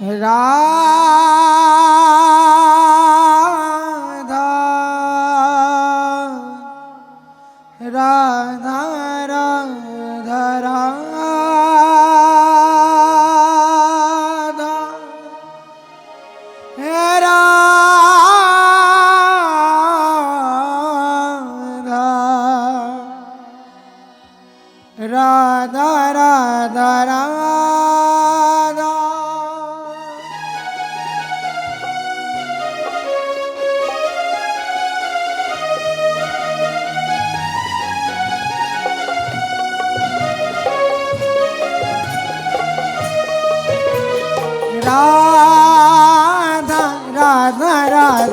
राधा राधा राधा राधा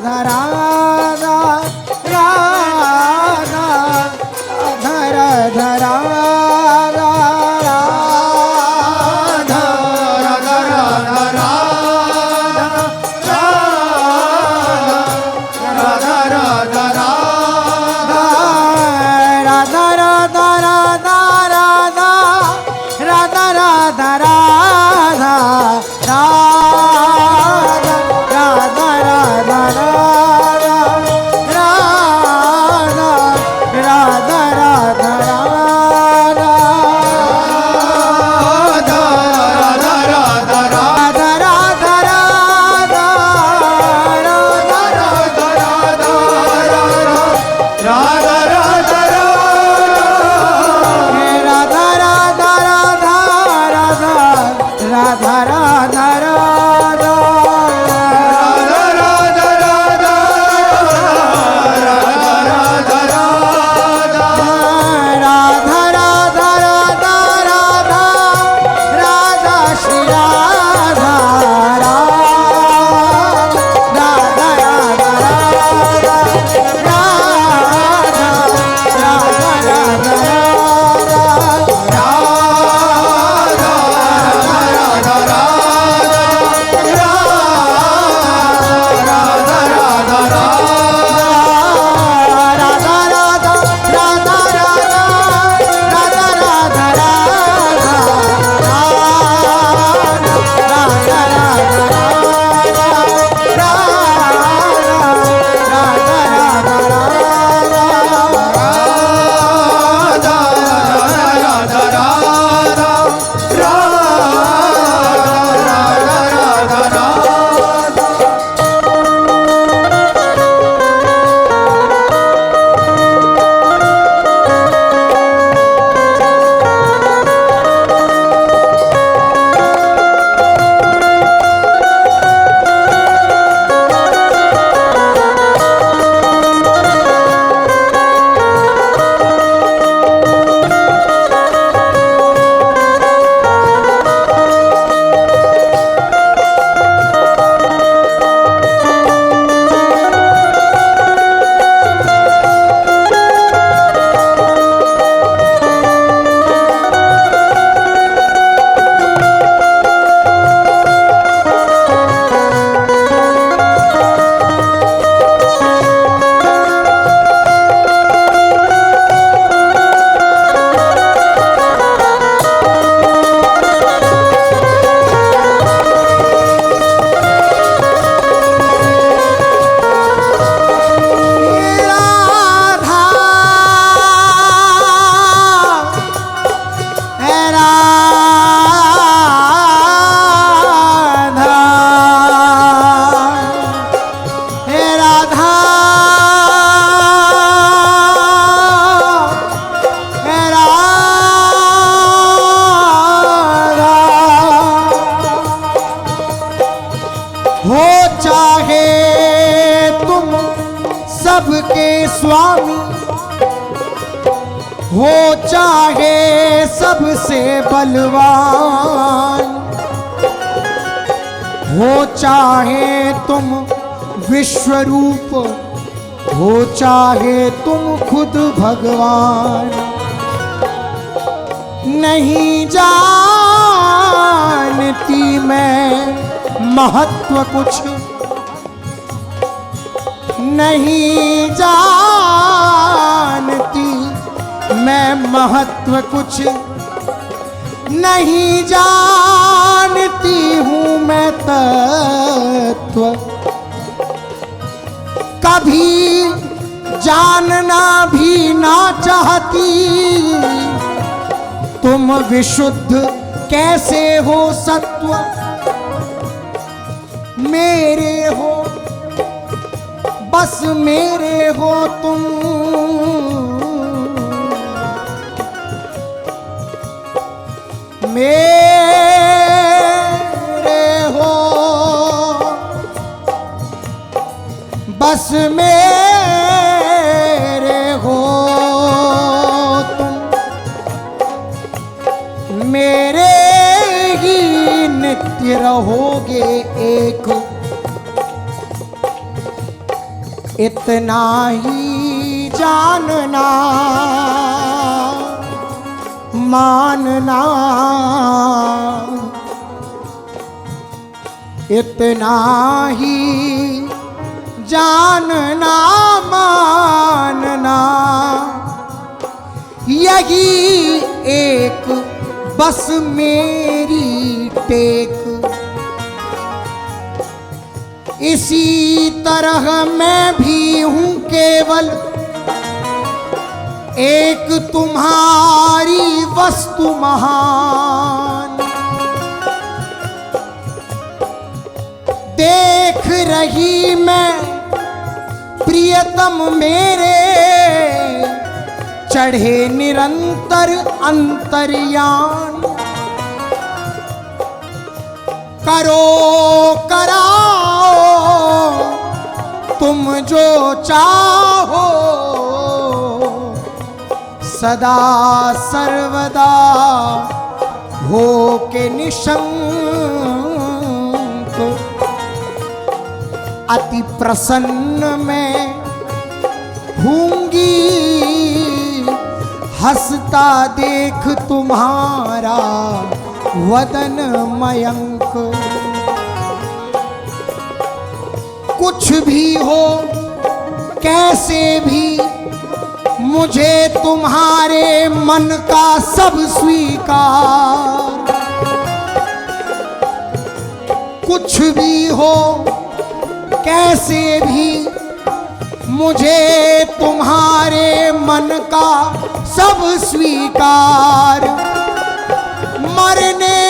राधा राधा राधा राधा राधा राधा राधा राधा राधा राधा सबके स्वामी हो चाहे सबसे बलवान, हो चाहे तुम विश्वरूप, हो चाहे तुम खुद भगवान, नहीं जानती मैं महत्व कुछ, नहीं जानती मैं महत्व कुछ, नहीं जानती जानती हूँ मैं तत्व, कभी जानना भी ना चाहती। तुम विशुद्ध कैसे हो सत्व, मेरे हो बस मेरे हो तुम। मेरे हो बस मेरे हो तुम, मेरे ही नित्य रहोगे एक। इतना ही जानना मानना, इतना ही जानना मानना, यही एक बस मेरी टेक। इसी तरह मैं भी हूँ केवल एक तुम्हारी वस्तु महान। देख रही मैं प्रियतम मेरे, चढ़े निरंतर अंतर्यान। करो कराओ तुम जो चाहो, सदा सर्वदा हो के निशंक। अति प्रसन्न मैं हूँगी, हंसता देख तुम्हारा वदन मयंक। कुछ भी हो कैसे भी, मुझे तुम्हारे मन का सब स्वीकार। कुछ भी हो कैसे भी, मुझे तुम्हारे मन का सब स्वीकार। मरने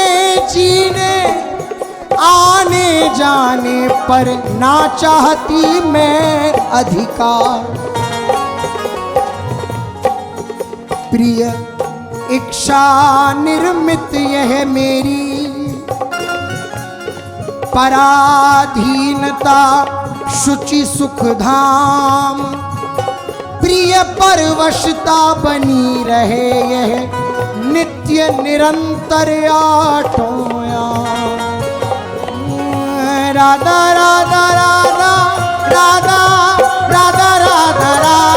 जीने आने जाने पर ना चाहती मैं अधिकार। प्रिय इच्छा निर्मित यह मेरी पराधीनता शुचि सुख धाम। प्रिय परवशता बनी रहे यह नित्य निरंतर आठों याम। राधा राधा राधा राधा राधा राधा राधा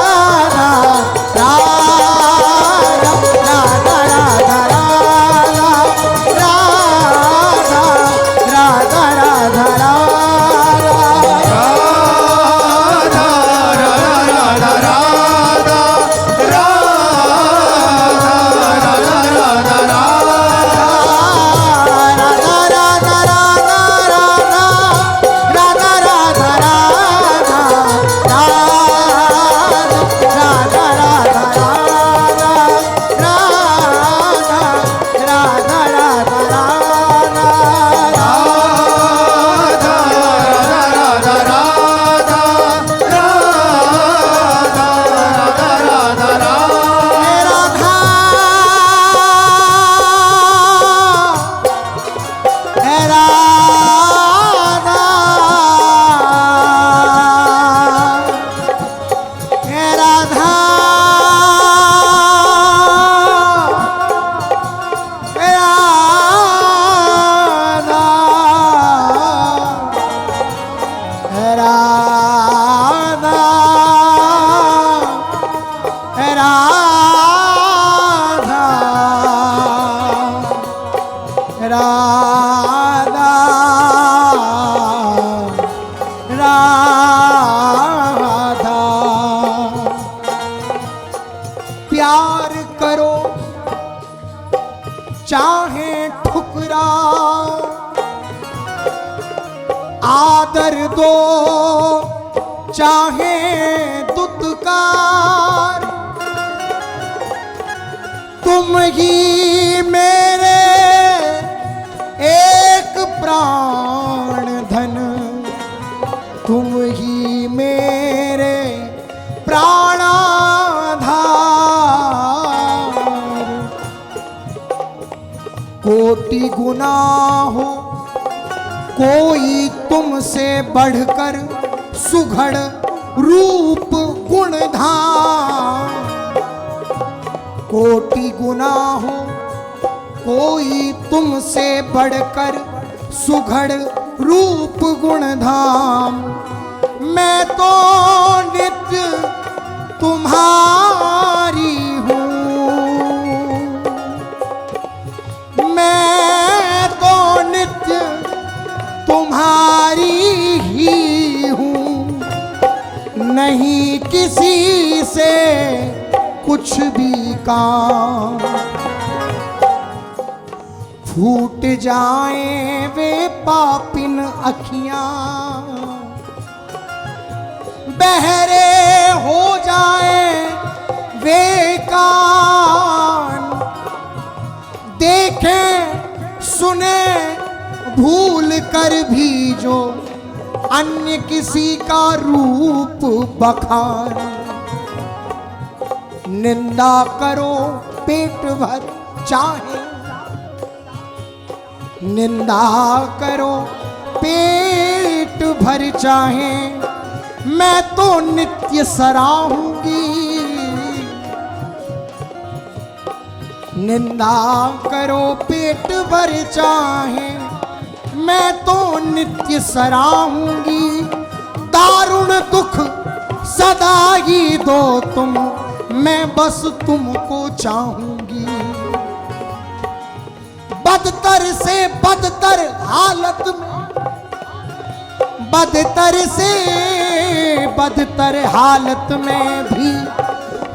आदर दो चाहे दुत्कार, तुम ही मेरे एक प्राण धन, तुम ही मेरे प्राणाधार। कोटि गुना हो कोई तुमसे बढ़कर सुघड़ रूप गुण धाम, कोटि गुना हो कोई तुमसे बढ़कर सुघड़ रूप गुण धाम। मैं तो नित्य तुम्हारी हूँ, मैं तो नित्य तुम्हारी ही हूँ, नहीं किसी से कुछ भी काम। फूट जाएं वे पापिन अखियां, बहरे हो जाएं वे कान, देखें सुने भूल कर भी जो अन्य किसी का रूप बखान। निंदा करो पेट भर चाहे, निंदा करो पेट भर चाहे, मैं तो नित्य सराहूंगी। निंदा करो पेट भर चाहे, मैं तो नित्य सराहूंगी। दारुण दुख सदा ही दो तुम, मैं बस तुमको चाहूंगी। बदतर से बदतर हालत में, बदतर से बदतर हालत में भी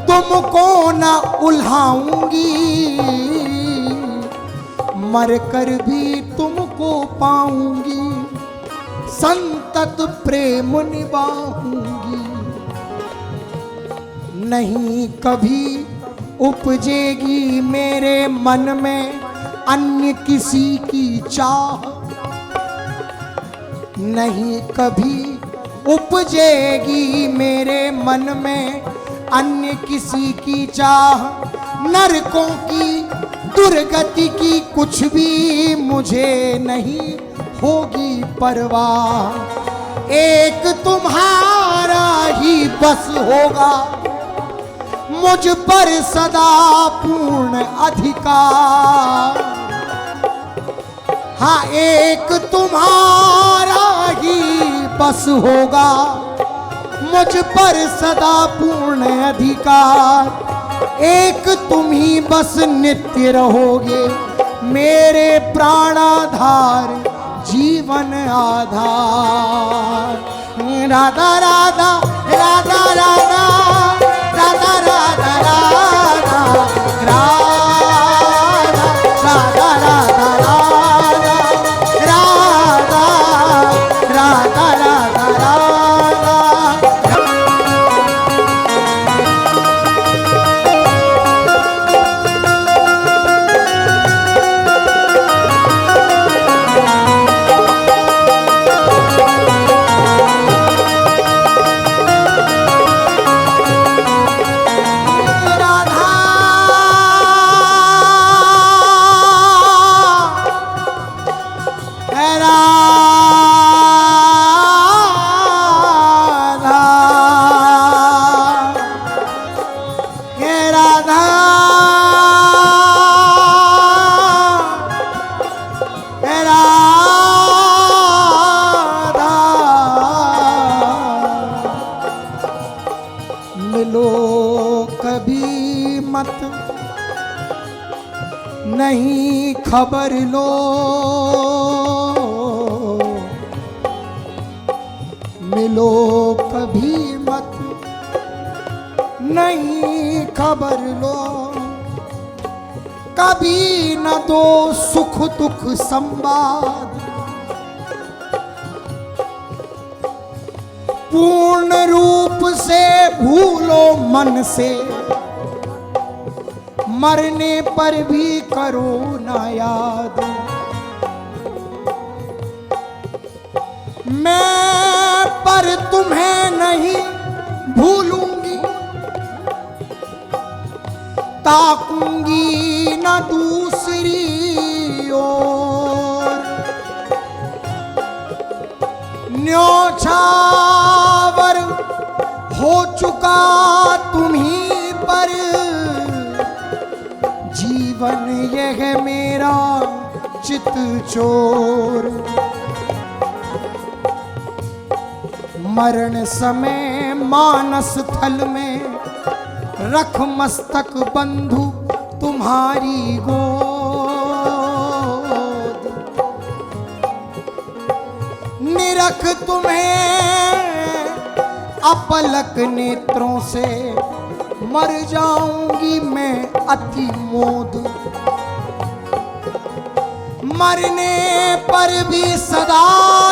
तुमको न उल्हाऊंगी। मरकर भी तुमको पाऊंगी, संतत प्रेम निभाऊंगी। नहीं कभी उपजेगी मेरे मन में अन्य किसी की चाह, नहीं कभी उपजेगी मेरे मन में अन्य किसी की चाह। नरकों की दुर्गति की कुछ भी मुझे नहीं होगी परवाह। एक तुम्हारा ही बस होगा मुझ पर सदा पूर्ण अधिकार। हाँ, एक तुम्हारा ही बस होगा मुझ पर सदा पूर्ण अधिकार। एक तुम ही बस नित्य रहोगे मेरे प्राणाधार जीवन आधार। राधा राधा राधा राधा राधा राधा राधा राधा राधा राधा राधा राधा राधा। नहीं खबर लो, मिलो कभी मत, नहीं खबर लो। कभी न दो सुख दुख संवाद, पूर्ण रूप से भूलो मन से, मरने पर भी करो ना याद। मैं पर तुम्हें नहीं भूलूंगी, ताकूंगी न दूसरी ओर। न्योछावर हो चुका तुम्हीं पर, जीवन यह है मेरा चित चोर। मरण समय मानस थल में रख मस्तक बंधु तुम्हारी गोद। निरख तुम्हें अपलक नेत्रों से, मर जाऊंगी मैं अति मोद। मरने पर भी सदा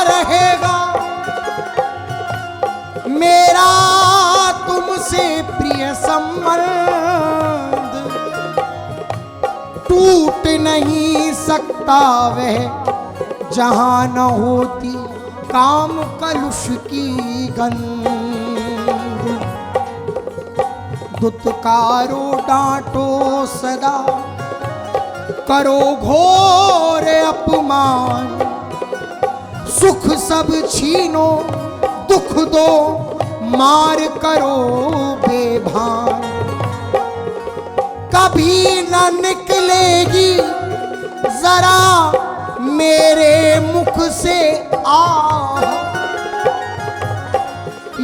रहेगा मेरा तुमसे प्रिय संबंध। टूट नहीं सकता वह जहां न होती काम कलुष की गंध। दुत्कारो डांटो सदा, करो घोर अपमान। सुख सब छीनो दुख दो, मार करो बेभान। कभी न निकलेगी जरा मेरे मुख से आह,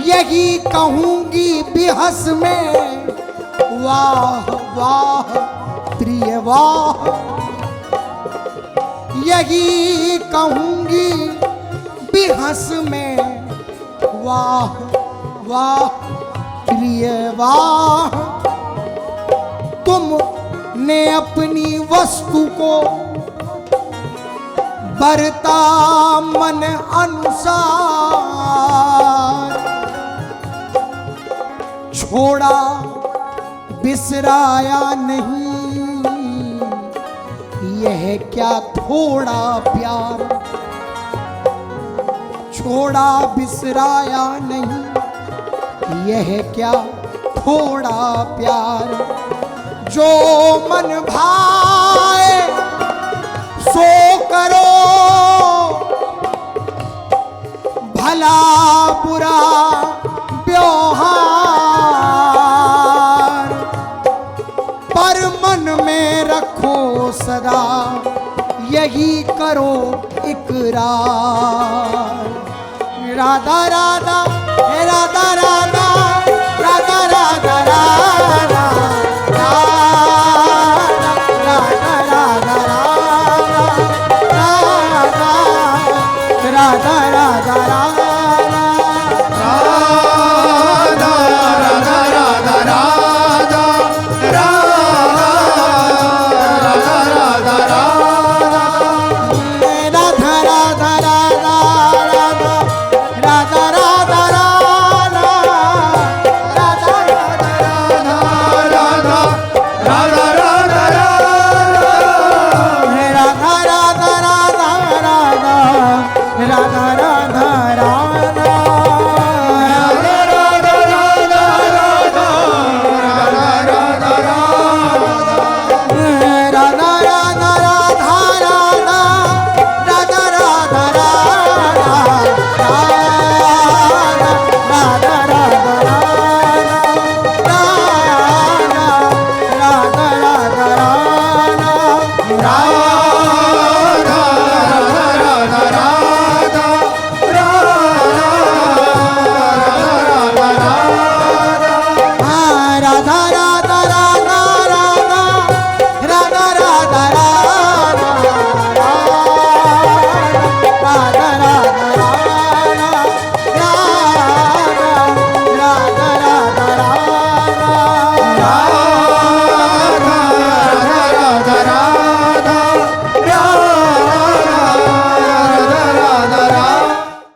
यही कहूंगी बेहस में वाह वाह प्रिय वाह। यही कहूंगी बेहस में वाह वाह प्रिय वाह। तुमने अपनी वस्तु को बरता मन अनुसार, छोड़ा बिसराया नहीं यह क्या थोड़ा प्यार। छोड़ा बिसराया नहीं यह क्या थोड़ा प्यार। जो मन भाए सो करो, भला बुरा व्यवहार। पर मन में रखो सदा यही करो इकरार। राधा राधा राधा राधा राधा राधा राधा राधा राधा राधा राधा राधा।